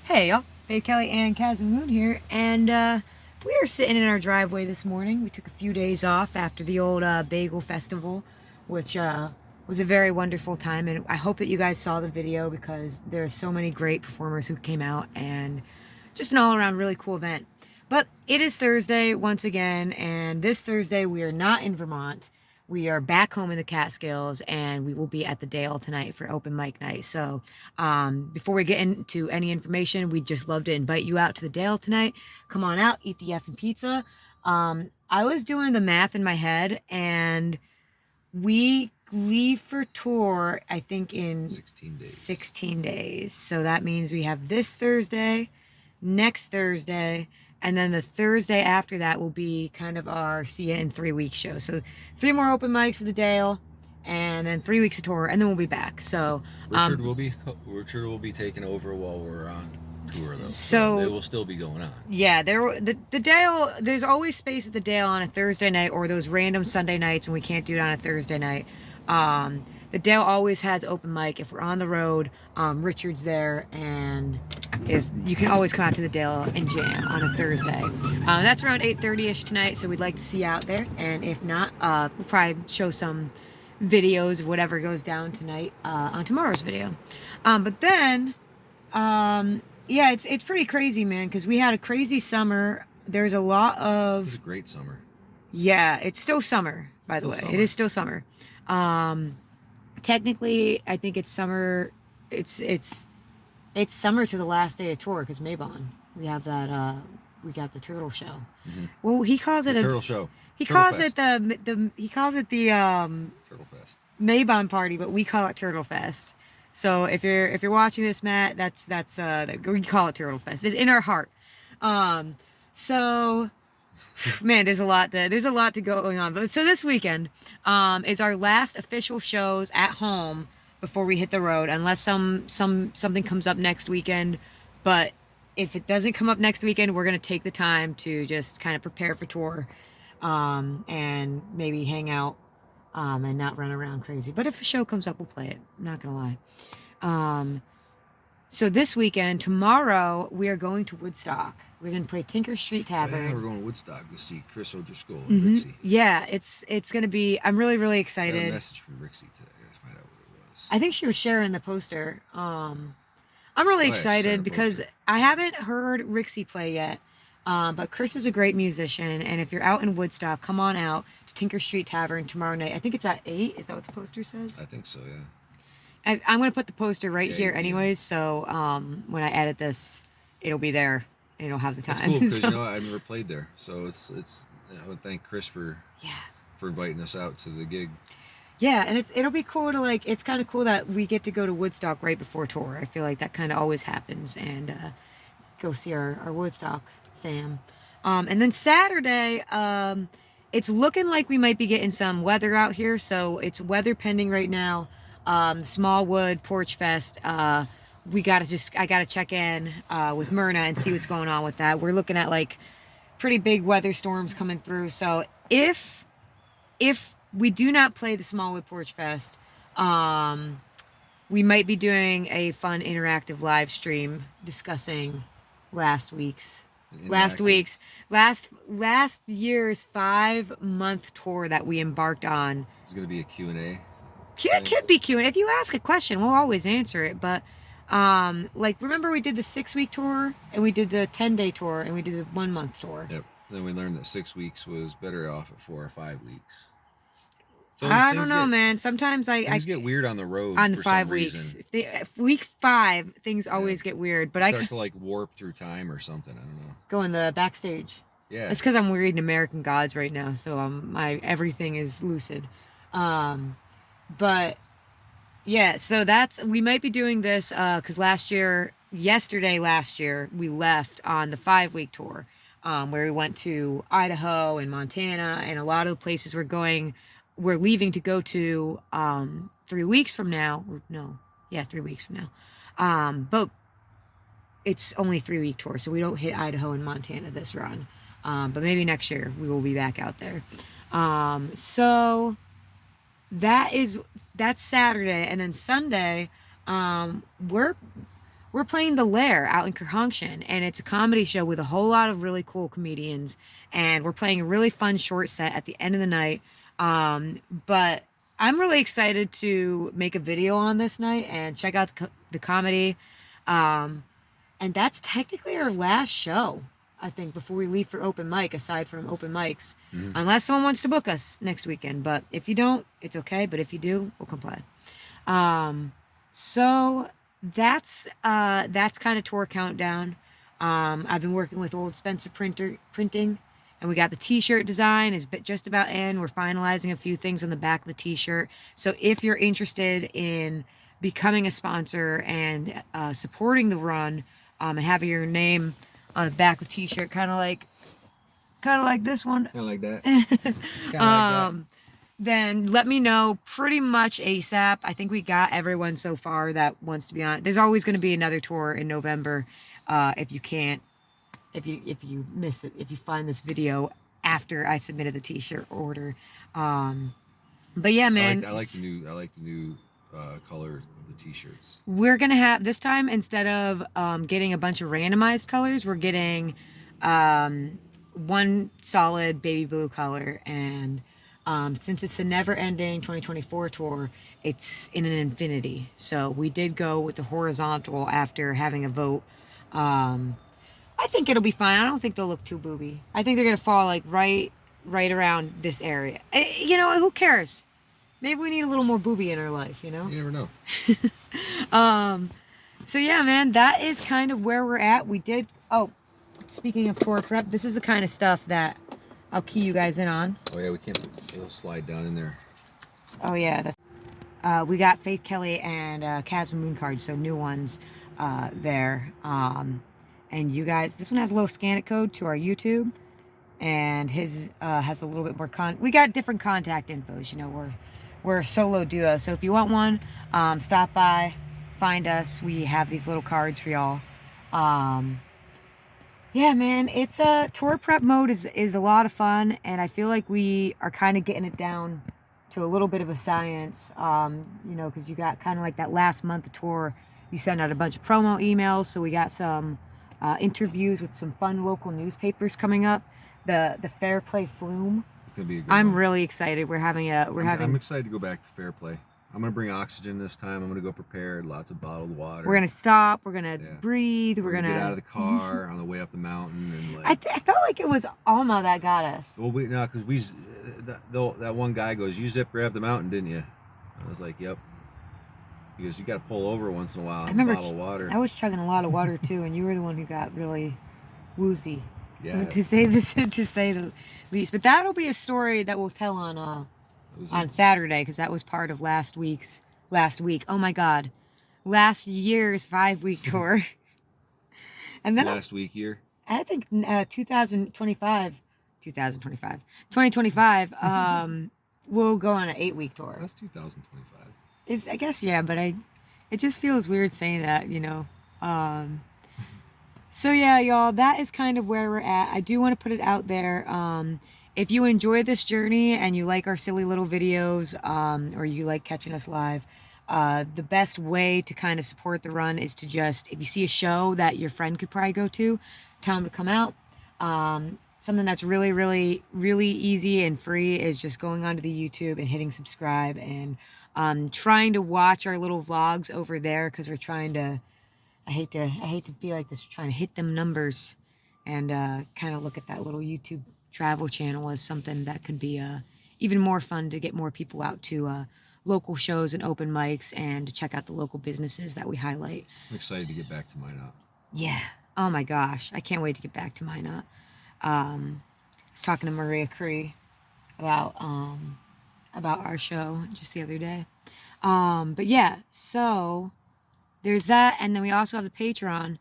Hey y'all, Faith Kelly and Caswyn here, and we are sitting in our driveway this morning. We took a few days off after the old bagel festival, which was a very wonderful time, and I hope that you guys saw the video because there are so many great performers who came out, and just an all-around really cool event. But it is Thursday once again, and this Thursday we are not in Vermont. We are back home in the Catskills, and we will be at the Dale tonight for open mic night. So before we get into any information, we'd just love to invite you out to the Dale tonight. Come on out, eat the effing pizza. I was doing the math in my head, and we leave for tour, I think, in 16 days. 16 days. So that means we have this Thursday, next Thursday, and then the Thursday after that will be kind of our see ya in 3 weeks show. So 3 more open mics at the Dale, and then 3 weeks of tour, and then we'll be back. So Richard will be taking over while we're on tour, though. So it will still be going on. Yeah, the Dale. There's always space at the Dale on a Thursday night or those random Sunday nights when we can't do it on a Thursday night. The Dale always has open mic. If we're on the road, Richard's there, and you can always come out to the Dale and jam on a Thursday. That's around 8:30ish tonight, so we'd like to see you out there. And if not, we'll probably show some videos, whatever goes down tonight, on tomorrow's video. But then, yeah, it's pretty crazy, man, because we had a crazy summer. There's a lot of... It was a great summer. Yeah, it's still summer, by the way. It is still summer. Technically, I think it's summer. It's summer to the last day of tour because Maybon. We have that. We got the turtle show. Mm-hmm. Well, he calls it the turtle show. He calls it the Turtle Fest. Maybon party, but we call it Turtle Fest. So if you're watching this, Matt, that's we call it Turtle Fest. It's in our heart. So, man, there's a lot to going on. But so this weekend is our last official shows at home before we hit the road, unless something comes up next weekend. But if it doesn't come up next weekend, we're gonna take the time to just kind of prepare for tour, and maybe hang out, and not run around crazy. But if a show comes up, we'll play it. I'm not gonna lie. So this weekend, tomorrow, we are going to Woodstock. We're going to play Tinker Street Tavern. Yeah, we're going to Woodstock to see Chris O'Driscoll and Rixie. Yeah, it's going to be... I'm really, really excited. I got a message from Rixie today. I got to find out what it was. I think she was sharing the poster. I'm really excited because I haven't heard Rixie play yet. But Chris is a great musician. And if you're out in Woodstock, come on out to Tinker Street Tavern tomorrow night. I think it's at 8. Is that what the poster says? I think so, yeah. I'm going to put the poster right here anyways, so when I edit this, it'll be there, and it'll have the time. That's cool, because, I've never played there, so it's I would thank Chris for inviting us out to the gig. Yeah, and it'll be cool to, it's kind of cool that we get to go to Woodstock right before tour. I feel like that kind of always happens, and go see our Woodstock fam. And then Saturday, it's looking like we might be getting some weather out here, so it's weather pending right now. Smallwood Porch Fest. I gotta check in with Myrna and see what's going on with that. We're looking at pretty big weather storms coming through. So if we do not play the Smallwood Porch Fest, we might be doing a fun interactive live stream discussing last year's 5-month tour that we embarked on. It's gonna be a Q&A. It could be Q&A. If you ask a question, we'll always answer it. But, remember we did the 6-week tour, and we did the 10-day tour, and we did the 1-month tour. Yep. Then we learned that 6 weeks was better off at 4 or 5 weeks. So I don't know, man. Sometimes things get weird on the road on for 5 some weeks. reason. Week 5, things always get weird. But I start to warp through time or something. I don't know. Go in the backstage. Yeah. It's because I'm reading American Gods right now, so my everything is lucid. But yeah, so we might be doing this because last year we left on the 5-week tour, where we went to Idaho and Montana, and a lot of the places we're leaving to go to 3 weeks from now. 3 weeks from now. But it's only 3-week tour, so we don't hit Idaho and Montana this run. But maybe next year we will be back out there. So that's Saturday, and then Sunday, we're we're playing The Lair out in Kerhonkson, and it's a comedy show with a whole lot of really cool comedians, and we're playing a really fun short set at the end of the night. But I'm really excited to make a video on this night and check out the comedy. Um, and that's technically our last show, I think, before we leave for open mic, aside from open mics. Unless someone wants to book us next weekend. But if you don't, it's okay. But if you do, we'll come play. So that's kind of tour countdown. I've been working with Old Spencer Printing, and we got the t-shirt design is just about in. We're finalizing a few things on the back of the t-shirt. So if you're interested in becoming a sponsor and supporting the run, and having your name on the back of the t-shirt, kind of like this one, kind of like that, kind of like that, then let me know pretty much ASAP. I think we got everyone so far that wants to be on it. There's always going to be another tour in November. If you miss it, if you find this video after I submitted the t-shirt order. But yeah, man. I like the new color of the t-shirts. We're going to have, this time, instead of getting a bunch of randomized colors, we're getting one solid baby blue color. And since it's the never-ending 2024 tour, it's in an infinity. So we did go with the horizontal after having a vote. I think it'll be fine. I don't think they'll look too booby. I think they're going to fall like right around this area. You know, who cares? Maybe we need a little more booby in our life, you know? You never know. So yeah, man, that is kind of where we're at. We did, oh, speaking of tour prep, this is the kind of stuff that I'll key you guys in on. Oh yeah, we can't, it'll slide down in there. Oh yeah, that's, we got Faith Kelly and Caswyn Moon cards, so new ones there. And you guys, this one has a low scan it code to our YouTube, and his has a little bit more we got different contact infos. You know, we're a solo duo, so if you want one, stop by, find us. We have these little cards for y'all. Yeah, man, it's a tour prep mode is a lot of fun, and I feel like we are kind of getting it down to a little bit of a science. You know, because you got kind of like that last month of tour, you send out a bunch of promo emails, so we got some interviews with some fun local newspapers coming up. The Fair Play Flume. It's gonna be a good I'm one. really excited. I'm excited to go back to Fair Play. I'm gonna bring oxygen this time. I'm gonna go prepared. Lots of bottled water. We're gonna stop. We're gonna breathe. We're gonna get out of the car on the way up the mountain. And like, I felt like it was Alma that got us. Well, because that one guy goes, "You zipped right up the mountain, didn't you?" I was like, "Yep." He goes, "You got to pull over once in a while." I remember bottle of water. I was chugging a lot of water too, and you were the one who got really woozy. Yeah. To say the least. But that'll be a story that we'll tell on Saturday, because that was part of last week. Oh my God, last year's 5-week tour. And then last week year. I think 2025. We'll go on an 8-week tour. That's 2025. I guess, yeah, but it just feels weird saying that, you know. So yeah, y'all, that is kind of where we're at. I do want to put it out there. If you enjoy this journey and you like our silly little videos, or you like catching us live, the best way to kind of support the run is to just, if you see a show that your friend could probably go to, tell them to come out. Something that's really, really, really easy and free is just going onto the YouTube and hitting subscribe, and trying to watch our little vlogs over there, because we're trying to, I hate to be like this, trying to hit them numbers, and kind of look at that little YouTube travel channel as something that could be even more fun to get more people out to local shows and open mics, and to check out the local businesses that we highlight. I'm excited to get back to Minot. Yeah. Oh my gosh. I can't wait to get back to Minot. I was talking to Maria Cree about our show just the other day. But yeah, so there's that, and then we also have the Patreon,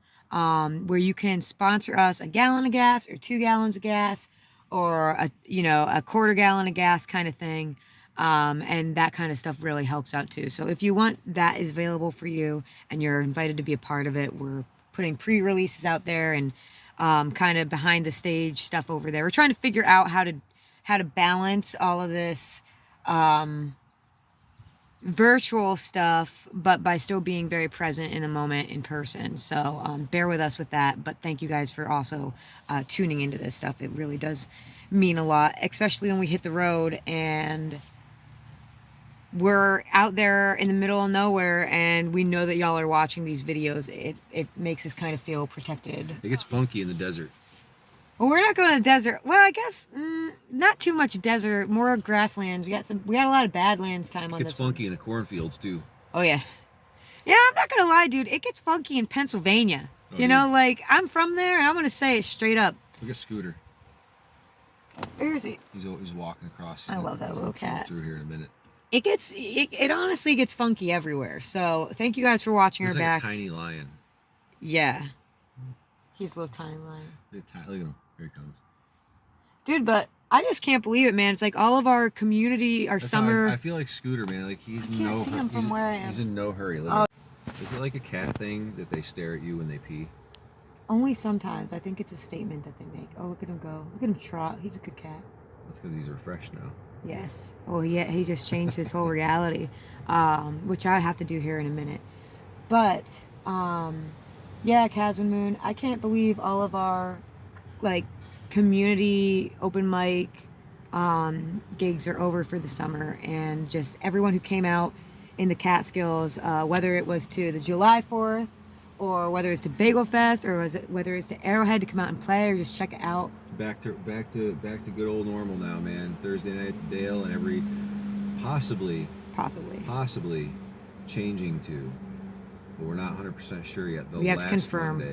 where you can sponsor us a gallon of gas, or 2 gallons of gas, or a quarter gallon of gas kind of thing. And that kind of stuff really helps out too. So if you want, that is available for you, and you're invited to be a part of it. We're putting pre-releases out there, and kind of behind the stage stuff over there. We're trying to figure out how to balance all of this virtual stuff, but by still being very present in a moment in person. So bear with us with that. But thank you guys for also tuning into this stuff. It really does mean a lot, especially when we hit the road and we're out there in the middle of nowhere and we know that y'all are watching these videos. It makes us kind of feel protected. It gets funky in the desert. Well, we're not going to the desert. Well, I guess not too much desert, more grasslands. We got a lot of badlands time on this. It gets funky in the cornfields too. Oh yeah. Yeah, I'm not gonna lie, dude. It gets funky in Pennsylvania. You know, like I'm from there, and I'm gonna say it straight up. Look at Scooter. Where is he? He's walking across. I love that little cat. Through here in a minute. It honestly gets funky everywhere. So thank you guys for watching our backs. Like a tiny lion. Yeah. He's a little tiny lion. Look at him. Here he comes. Dude, but I just can't believe it, man. It's like all of our community, our summer. I feel like Scooter, man. Like he's I can't see him from where I am. He's in no hurry. Look. Is it like a cat thing that they stare at you when they pee? Only sometimes. I think it's a statement that they make. Oh, look at him go. Look at him trot. He's a good cat. That's because he's refreshed now. Yes. Well, yeah, he just changed his whole reality, which I have to do here in a minute. But, yeah, Caswyn Moon, I can't believe all of our, like, community open mic gigs are over for the summer. And just everyone who came out in the Catskills, whether it was to the July 4th, or whether it's to Bagel Fest, or whether it's to Arrowhead to come out and play, or just check it out. Back to good old normal now, man. Thursday night at the Dale, and every possibly changing to, but we're not 100% sure yet. We have to confirm.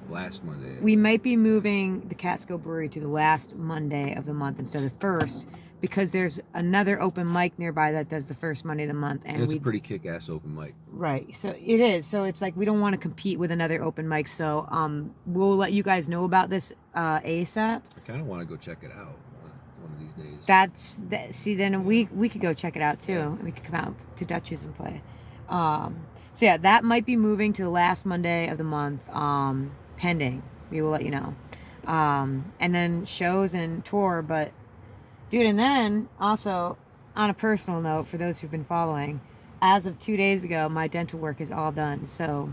Last Monday. We might be moving the Catskill Brewery to the last Monday of the month instead of the first, because there's another open mic nearby that does the first Monday of the month, and it's a pretty kick-ass open mic. Right, so it is. So it's like we don't want to compete with another open mic. So we'll let you guys know about this ASAP. I kind of want to go check it out one of these days. See, then we could go check it out too. Yeah. And we could come out to Dutch's and play. So yeah, that might be moving to the last Monday of the month, pending. We will let you know. And then shows and tour, but. Dude, and then also, on a personal note, for those who've been following, as of 2 days ago, my dental work is all done. So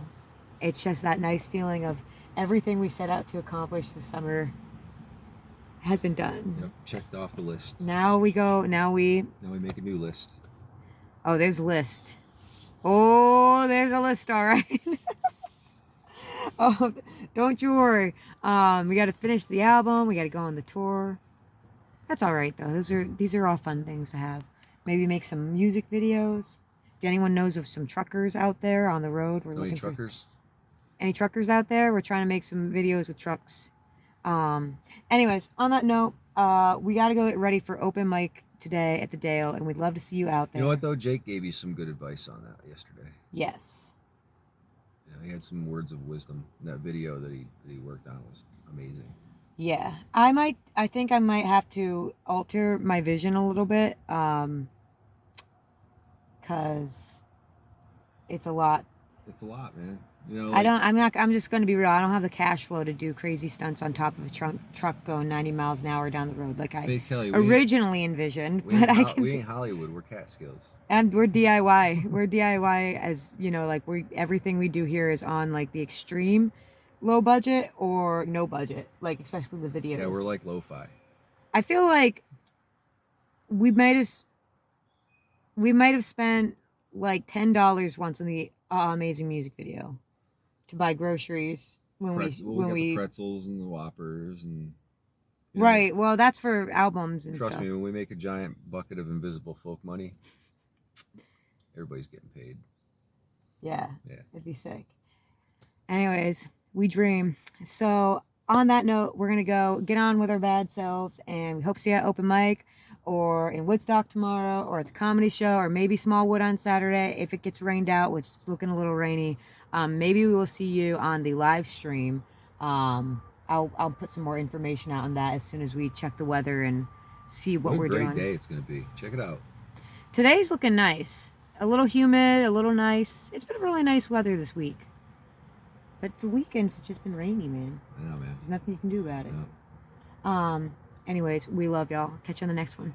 it's just that nice feeling of everything we set out to accomplish this summer has been done. Yep, checked off the list. Now we make a new list. Oh, there's a list. Oh, there's a list, all right. Oh, don't you worry. We got to finish the album. We got to go on the tour. That's all right though. These are all fun things to have. Maybe make some music videos. If anyone knows of some truckers out there on the road, we're looking for any truckers out there. We're trying to make some videos with trucks. Anyways, on that note, we got to go get ready for open mic today at the Dale, and we'd love to see you out there. You know what though? Jake gave you some good advice on that yesterday. Yes. Yeah, he had some words of wisdom. That video that he worked on was amazing. Yeah, I think I might have to alter my vision a little bit, because it's a lot. It's a lot, man. You know, I'm just going to be real. I don't have the cash flow to do crazy stunts on top of a truck going 90 miles an hour down the road like I originally envisioned. We ain't Hollywood. We're Catskills. And we're DIY. We're DIY, as you know, like everything we do here is on like the extreme low budget or no budget, like especially the videos. Yeah, we're like lo-fi. I feel like we might have spent like $10 once on the amazing music video to buy groceries when we the pretzels and the Whoppers and right. Well, that's for albums and trust stuff. me, when we make a giant bucket of invisible folk money, everybody's getting paid. Yeah, it'd be sick. Anyways, we dream. So on that note, we're gonna go get on with our bad selves, and we hope to see you at open mic or in Woodstock tomorrow, or at the comedy show, or maybe Smallwood on Saturday if it gets rained out, which is looking a little rainy. Maybe we will see you on the live stream. I'll put some more information out on that as soon as we check the weather and see what we're doing. What a great day it's gonna be. Check it out. Today's looking nice. A little humid, a little nice. It's been really nice weather this week. But the weekends have just been rainy, man. I know, man. There's nothing you can do about it. No. Anyways, we love y'all. Catch you on the next one.